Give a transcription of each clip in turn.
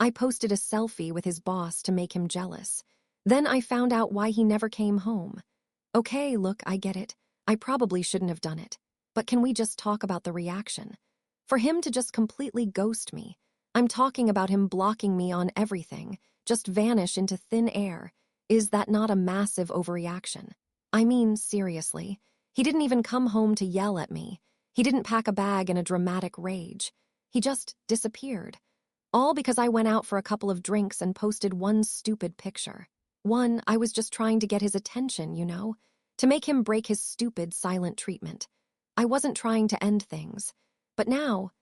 I posted a selfie with his boss to make him jealous. Then I found out why he never came home. Okay, look, I get it. I probably shouldn't have done it. But can we just talk about the reaction? For him to just completely ghost me. I'm talking about him blocking me on everything, just vanish into thin air. Is that not a massive overreaction? I mean, seriously. He didn't even come home to yell at me. He didn't pack a bag in a dramatic rage. He just disappeared. All because I went out for a couple of drinks and posted one stupid picture. One, I was just trying to get his attention, to make him break his stupid silent treatment. I wasn't trying to end things. But now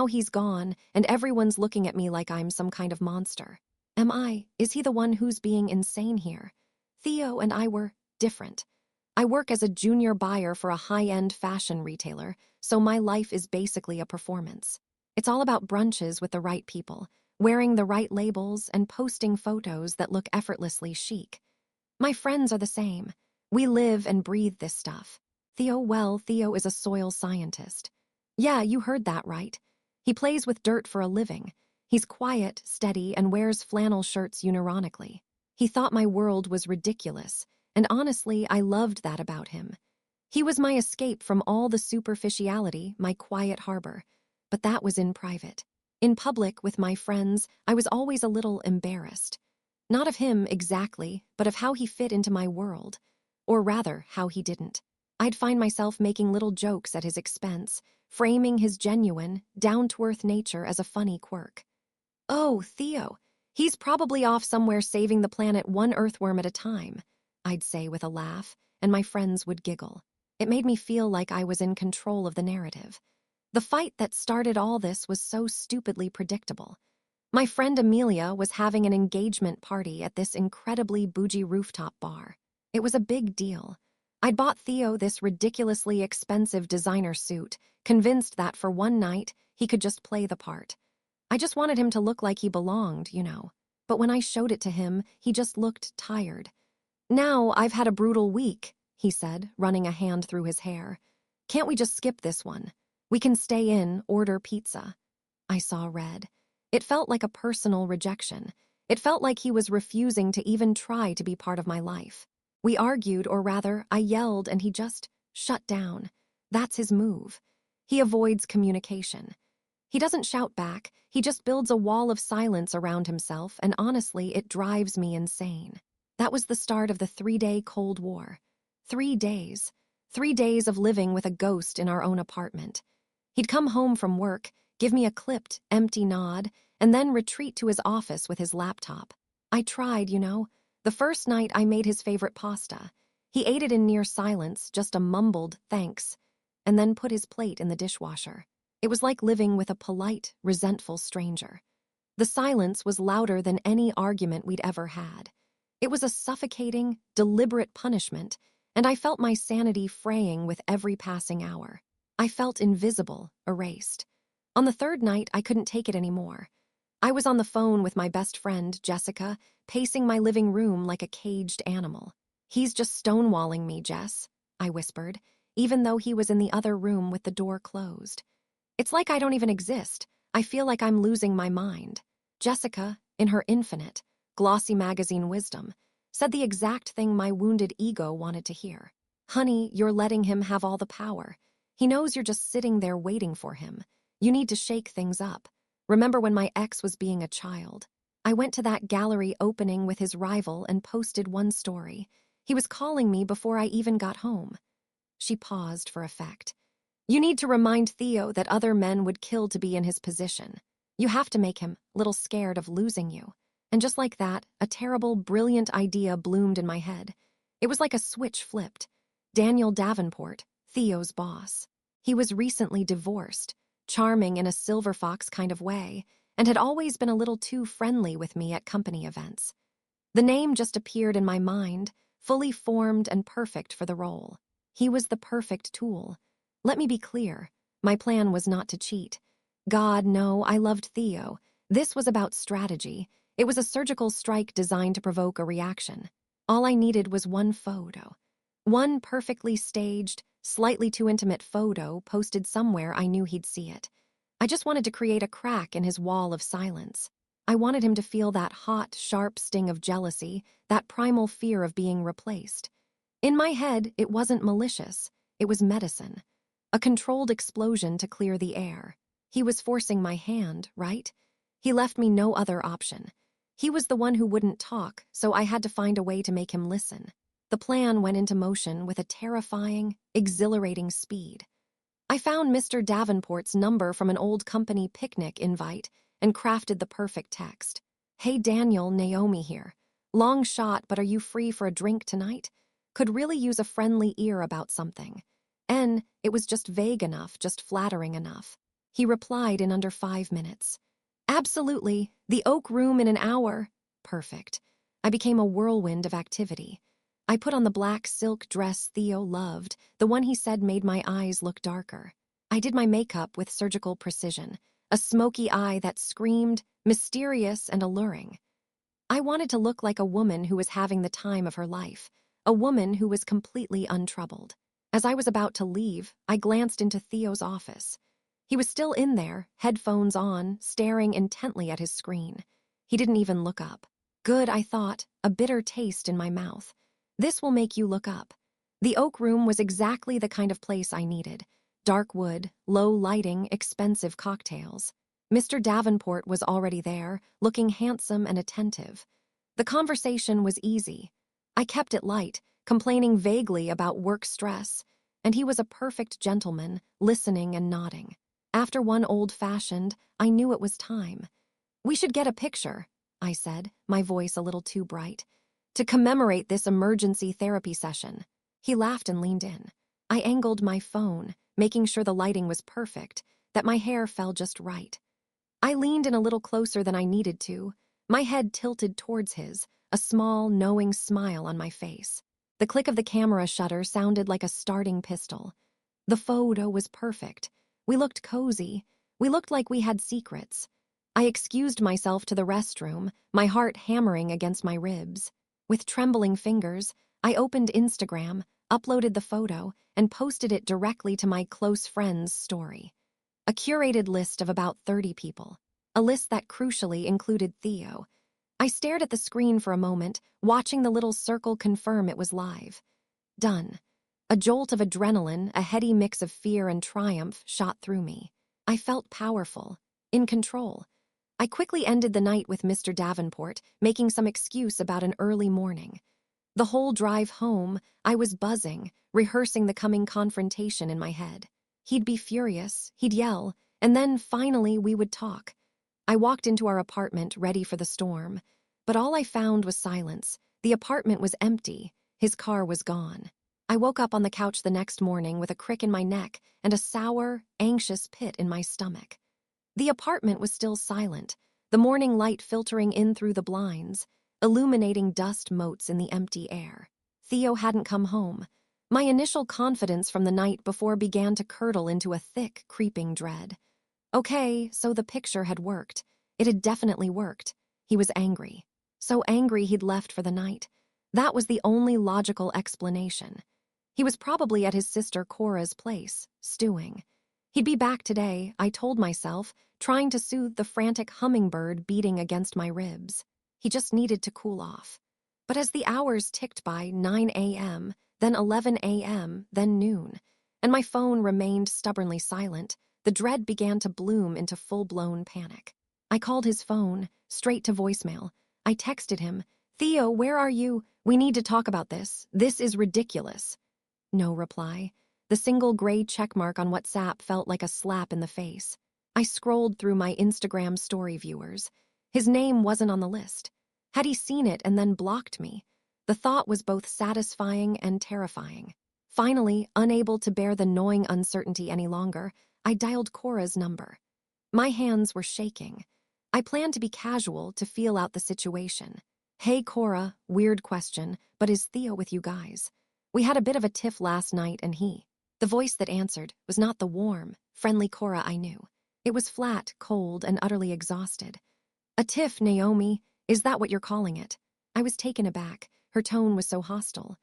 he's gone, and everyone's looking at me like I'm some kind of monster. Am I? Is he the one who's being insane here? Theo and I were different. I work as a junior buyer for a high-end fashion retailer, so my life is basically a performance. It's all about brunches with the right people, wearing the right labels, and posting photos that look effortlessly chic. My friends are the same. We live and breathe this stuff. Theo is a soil scientist. Yeah, you heard that right. He plays with dirt for a living. He's quiet, steady, and wears flannel shirts unironically. He thought my world was ridiculous, and honestly, I loved that about him. He was my escape from all the superficiality, my quiet harbor. But that was in private. In public, with my friends, I was always a little embarrassed. Not of him exactly, but of how he fit into my world. Or rather, how he didn't. I'd find myself making little jokes at his expense, framing his genuine, down-to-earth nature as a funny quirk. Oh, Theo, he's probably off somewhere saving the planet one earthworm at a time, I'd say with a laugh, and my friends would giggle. It made me feel like I was in control of the narrative. The fight that started all this was so stupidly predictable. My friend Amelia was having an engagement party at this incredibly bougie rooftop bar. It was a big deal. I'd bought Theo this ridiculously expensive designer suit, convinced that for one night, he could just play the part. I just wanted him to look like he belonged, But when I showed it to him, he just looked tired. Now I've had a brutal week, he said, running a hand through his hair. Can't we just skip this one? We can stay in, order pizza. I saw red. It felt like a personal rejection. It felt like he was refusing to even try to be part of my life. We argued, or rather, I yelled and he just shut down. That's his move. He avoids communication. He doesn't shout back, he just builds a wall of silence around himself, and honestly, it drives me insane. That was the start of the 3-day Cold War. 3 days. 3 days of living with a ghost in our own apartment. He'd come home from work, give me a clipped, empty nod, and then retreat to his office with his laptop. I tried, The first night I made his favorite pasta. He ate it in near silence, just a mumbled thanks, and then put his plate in the dishwasher. It was like living with a polite, resentful stranger. The silence was louder than any argument we'd ever had. It was a suffocating, deliberate punishment, and I felt my sanity fraying with every passing hour. I felt invisible, erased. On the third night, I couldn't take it anymore. I was on the phone with my best friend, Jessica, pacing my living room like a caged animal. He's just stonewalling me, Jess, I whispered, even though he was in the other room with the door closed. It's like I don't even exist. I feel like I'm losing my mind. Jessica, in her infinite, glossy magazine wisdom, said the exact thing my wounded ego wanted to hear. Honey, you're letting him have all the power. He knows you're just sitting there waiting for him. You need to shake things up. Remember when my ex was being a child? I went to that gallery opening with his rival and posted one story. He was calling me before I even got home. She paused for effect. You need to remind Theo that other men would kill to be in his position. You have to make him a little scared of losing you. And just like that, a terrible, brilliant idea bloomed in my head. It was like a switch flipped. Daniel Davenport, Theo's boss. He was recently divorced, charming in a silver fox kind of way, and had always been a little too friendly with me at company events. The name just appeared in my mind, fully formed and perfect for the role. He was the perfect tool. Let me be clear, my plan was not to cheat. God, no, I loved Theo. This was about strategy. It was a surgical strike designed to provoke a reaction. All I needed was one photo. One perfectly staged, slightly too intimate photo posted somewhere I knew he'd see it. I just wanted to create a crack in his wall of silence. I wanted him to feel that hot, sharp sting of jealousy, that primal fear of being replaced. In my head, it wasn't malicious. It was medicine. A controlled explosion to clear the air. He was forcing my hand, right? He left me no other option. He was the one who wouldn't talk, so I had to find a way to make him listen. The plan went into motion with a terrifying, exhilarating speed. I found Mr. Davenport's number from an old company picnic invite and crafted the perfect text. "Hey Daniel, Naomi here. Long shot, but are you free for a drink tonight? Could really use a friendly ear about something." It was just vague enough, just flattering enough. He replied in under 5 minutes. "Absolutely. The Oak Room in an hour." Perfect. I became a whirlwind of activity. I put on the black silk dress Theo loved, the one he said made my eyes look darker. I did my makeup with surgical precision, a smoky eye that screamed, mysterious and alluring. I wanted to look like a woman who was having the time of her life, a woman who was completely untroubled. As I was about to leave, I glanced into Theo's office. He was still in there, headphones on, staring intently at his screen. He didn't even look up. Good, I thought, a bitter taste in my mouth. This will make you look up. The Oak Room was exactly the kind of place I needed. Dark wood, low lighting, expensive cocktails. Mr. Davenport was already there, looking handsome and attentive. The conversation was easy. I kept it light, complaining vaguely about work stress, and he was a perfect gentleman, listening and nodding. After one old-fashioned, I knew it was time. "We should get a picture," I said, my voice a little too bright, "to commemorate this emergency therapy session." He laughed and leaned in. I angled my phone, making sure the lighting was perfect, that my hair fell just right. I leaned in a little closer than I needed to, my head tilted towards his, a small, knowing smile on my face. The click of the camera shutter sounded like a starting pistol. The photo was perfect. We looked cozy. We looked like we had secrets. I excused myself to the restroom, my heart hammering against my ribs. With trembling fingers, I opened Instagram, uploaded the photo, and posted it directly to my close friends' story. A curated list of about 30 people. A list that crucially included Theo. I stared at the screen for a moment, watching the little circle confirm it was live. Done. A jolt of adrenaline, a heady mix of fear and triumph, shot through me. I felt powerful, in control. I quickly ended the night with Mr. Davenport, making some excuse about an early morning. The whole drive home, I was buzzing, rehearsing the coming confrontation in my head. He'd be furious, he'd yell, and then finally we would talk. I walked into our apartment, ready for the storm. But all I found was silence. The apartment was empty. His car was gone. I woke up on the couch the next morning with a crick in my neck and a sour, anxious pit in my stomach. The apartment was still silent, the morning light filtering in through the blinds, illuminating dust motes in the empty air. Theo hadn't come home. My initial confidence from the night before began to curdle into a thick, creeping dread. Okay, so the picture had worked. It had definitely worked. He was angry. So angry he'd left for the night. That was the only logical explanation. He was probably at his sister Cora's place, stewing. He'd be back today, I told myself, trying to soothe the frantic hummingbird beating against my ribs. He just needed to cool off. But as the hours ticked by, 9 a.m., then 11 a.m., then noon, and my phone remained stubbornly silent, the dread began to bloom into full-blown panic. I called his phone, straight to voicemail. I texted him, "Theo, where are you? We need to talk about this. This is ridiculous." No reply. The single gray checkmark on WhatsApp felt like a slap in the face. I scrolled through my Instagram story viewers. His name wasn't on the list. Had he seen it and then blocked me? The thought was both satisfying and terrifying. Finally, unable to bear the gnawing uncertainty any longer, I dialed Cora's number. My hands were shaking. I planned to be casual to feel out the situation. "Hey Cora, weird question, but is Theo with you guys? We had a bit of a tiff last night and he..." The voice that answered was not the warm, friendly Cora I knew. It was flat, cold, and utterly exhausted. "A tiff, Naomi, is that what you're calling it?" I was taken aback. Her tone was so hostile.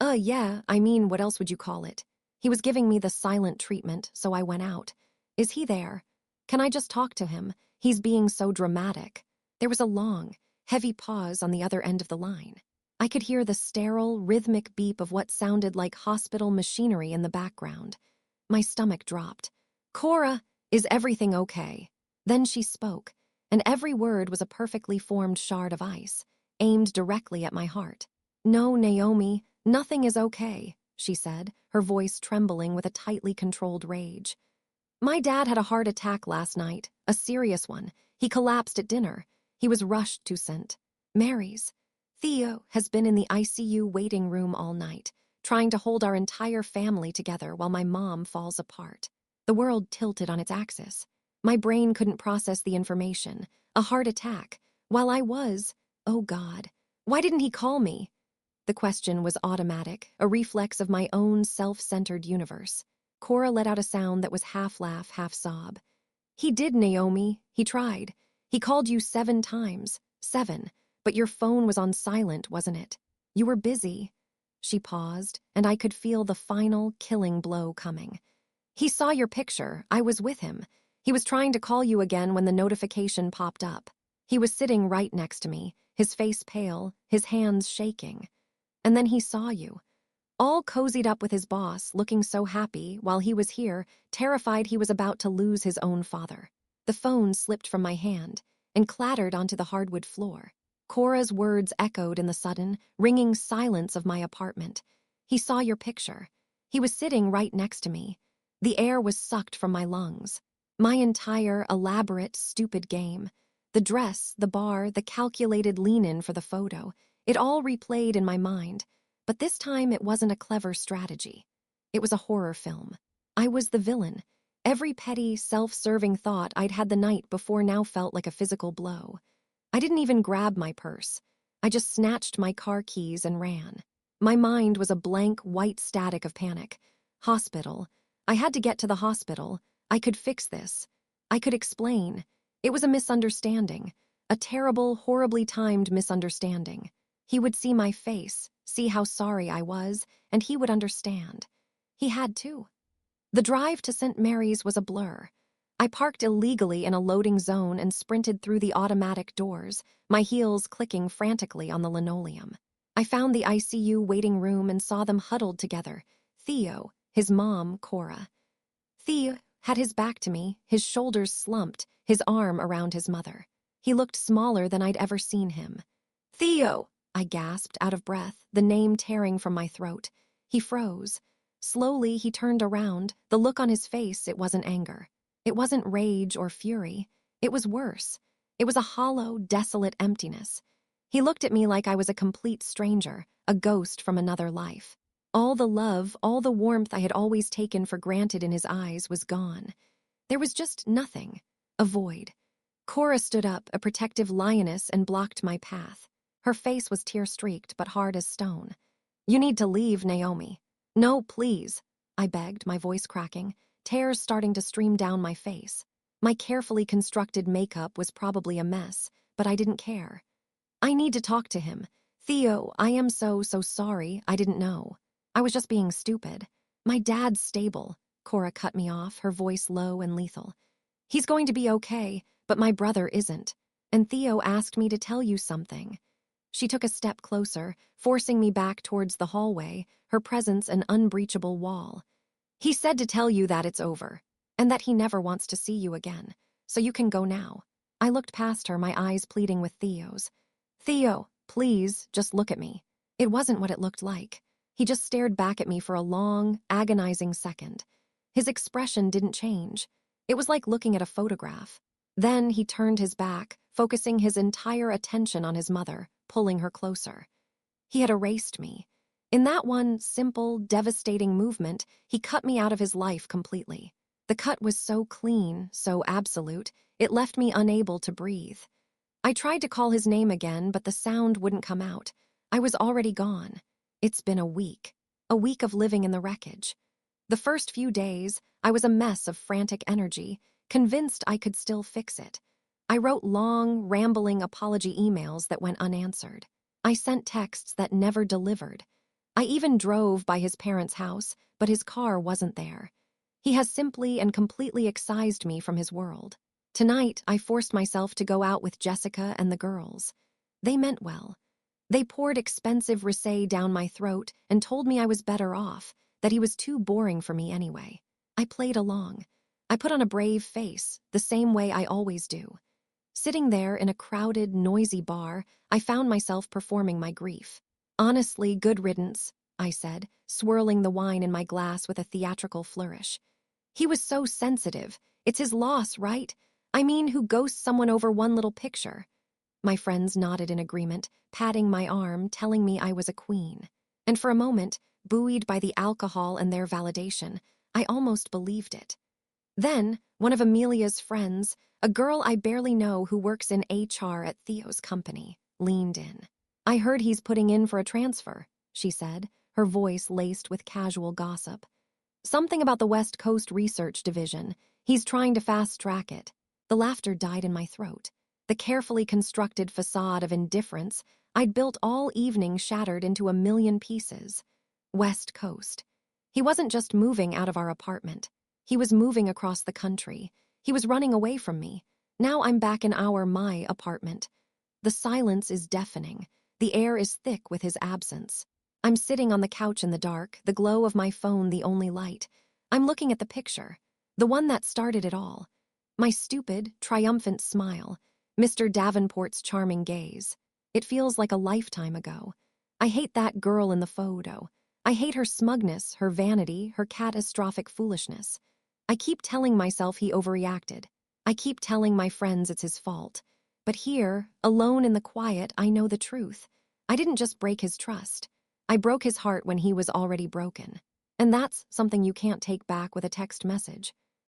Yeah, I mean, what else would you call it?" He was giving me the silent treatment, so I went out. "Is he there? Can I just talk to him? He's being so dramatic." There was a long, heavy pause on the other end of the line. I could hear the sterile, rhythmic beep of what sounded like hospital machinery in the background. My stomach dropped. "Cora, is everything okay?" Then she spoke, and every word was a perfectly formed shard of ice, aimed directly at my heart. "No, Naomi, nothing is okay," she said, her voice trembling with a tightly controlled rage. "My dad had a heart attack last night, a serious one. He collapsed at dinner. He was rushed to St. Mary's. Theo has been in the ICU waiting room all night, trying to hold our entire family together while my mom falls apart." The world tilted on its axis. My brain couldn't process the information. A heart attack. While I was, oh God, why didn't he call me? The question was automatic, a reflex of my own self-centered universe. Cora let out a sound that was half laugh, half sob. "He did, Naomi. He tried. He called you 7 times. 7. But your phone was on silent, wasn't it? You were busy." She paused, and I could feel the final, killing blow coming. "He saw your picture. I was with him. He was trying to call you again when the notification popped up. He was sitting right next to me, his face pale, his hands shaking. And then he saw you, all cozied up with his boss, looking so happy, while he was here, terrified he was about to lose his own father." The phone slipped from my hand and clattered onto the hardwood floor. Cora's words echoed in the sudden, ringing silence of my apartment. "He saw your picture. He was sitting right next to me." The air was sucked from my lungs. My entire, elaborate, stupid game. The dress, the bar, the calculated lean-in for the photo. It all replayed in my mind. But this time it wasn't a clever strategy. It was a horror film. I was the villain. Every petty, self-serving thought I'd had the night before now felt like a physical blow. I didn't even grab my purse. I just snatched my car keys and ran. My mind was a blank, white static of panic. Hospital. I had to get to the hospital. I could fix this. I could explain. It was a misunderstanding. A terrible, horribly timed misunderstanding. He would see my face, see how sorry I was, and he would understand. He had to. The drive to St. Mary's was a blur. I parked illegally in a loading zone and sprinted through the automatic doors, my heels clicking frantically on the linoleum. I found the ICU waiting room and saw them huddled together. Theo, his mom, Cora. Theo had his back to me, his shoulders slumped, his arm around his mother. He looked smaller than I'd ever seen him. "Theo!" I gasped, out of breath, the name tearing from my throat. He froze. Slowly, he turned around. The look on his face, it wasn't anger. It wasn't rage or fury. It was worse. It was a hollow, desolate emptiness. He looked at me like I was a complete stranger, a ghost from another life. All the love, all the warmth I had always taken for granted in his eyes was gone. There was just nothing. A void. Cora stood up, a protective lioness, and blocked my path. Her face was tear-streaked, but hard as stone. "You need to leave, Naomi." "No, please," I begged, my voice cracking, tears starting to stream down my face. My carefully constructed makeup was probably a mess, but I didn't care. "I need to talk to him. Theo, I am so sorry. I didn't know. I was just being stupid. My dad's stable." Cora cut me off, her voice low and lethal. "He's going to be okay, but my brother isn't. And Theo asked me to tell you something." She took a step closer, forcing me back towards the hallway, her presence an unbreachable wall. "He said to tell you that it's over, and that he never wants to see you again, so you can go now." I looked past her, my eyes pleading with Theo's. "Theo, please, just look at me." It wasn't what it looked like. He just stared back at me for a long, agonizing second. His expression didn't change. It was like looking at a photograph. Then he turned his back, focusing his entire attention on his mother, pulling her closer. He had erased me. In that one simple, devastating movement, he cut me out of his life completely. The cut was so clean, so absolute, it left me unable to breathe. I tried to call his name again, but the sound wouldn't come out. I was already gone. It's been a week of living in the wreckage. The first few days, I was a mess of frantic energy, convinced I could still fix it. I wrote long, rambling apology emails that went unanswered. I sent texts that never delivered. I even drove by his parents' house, but his car wasn't there. He has simply and completely excised me from his world. Tonight, I forced myself to go out with Jessica and the girls. They meant well. They poured expensive rosé down my throat and told me I was better off, that he was too boring for me anyway. I played along. I put on a brave face, the same way I always do. Sitting there in a crowded, noisy bar, I found myself performing my grief. Honestly, good riddance, I said, swirling the wine in my glass with a theatrical flourish. He was so sensitive. It's his loss, right? I mean, who ghosts someone over one little picture? My friends nodded in agreement, patting my arm, telling me I was a queen. And for a moment, buoyed by the alcohol and their validation, I almost believed it. Then, one of Amelia's friends, a girl I barely know who works in HR at Theo's company, leaned in. "I heard he's putting in for a transfer," she said, her voice laced with casual gossip. "Something about the West Coast Research Division. He's trying to fast-track it." The laughter died in my throat. The carefully constructed facade of indifference I'd built all evening shattered into a million pieces. West Coast. He wasn't just moving out of our apartment. He was moving across the country. He was running away from me. Now I'm back in my apartment. The silence is deafening. The air is thick with his absence. I'm sitting on the couch in the dark, the glow of my phone the only light. I'm looking at the picture, the one that started it all. My stupid, triumphant smile, Mr. Davenport's charming gaze. It feels like a lifetime ago. I hate that girl in the photo. I hate her smugness, her vanity, her catastrophic foolishness. I keep telling myself he overreacted. I keep telling my friends it's his fault. But here, alone in the quiet, I know the truth. I didn't just break his trust. I broke his heart when he was already broken. And that's something you can't take back with a text message.